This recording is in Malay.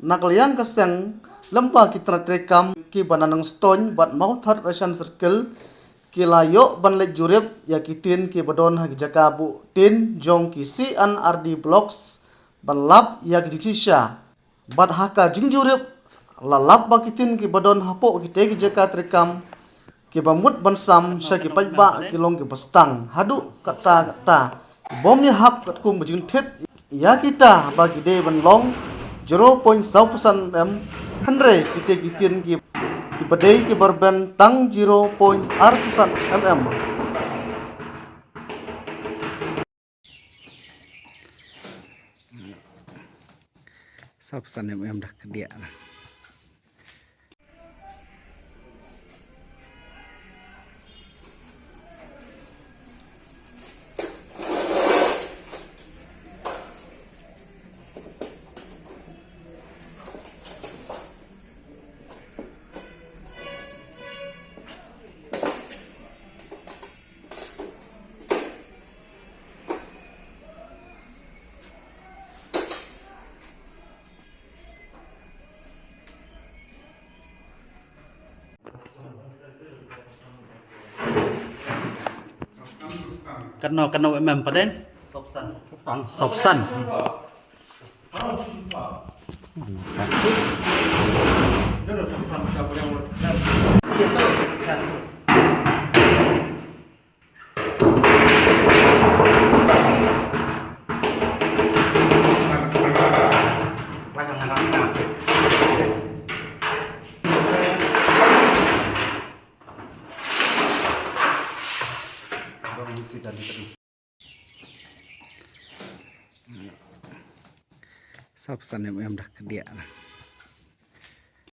nakliang kaseng lempa kita rekam ki bananang stone bat mau third Russian circle ki layo ban le jurep ya kitin ki badon hagi jakabu tin jong ki si an RD blocks ban lap ya ki jisha bat haka jing jurep la lap ba kitin ki badon hapo ki te ki jakat rekam ki bamut ban sam sha ki pajba ki long ki bastang hadu kata bomnya hap kat kum bajing thet ya kita bagi de ban long 0.1% Henry kita kitin ki badai ki berben tang 0.r% mm. Sabsan mm dah kedia. Kano mm paden? Sopsan. Sabsan mm dah kedia.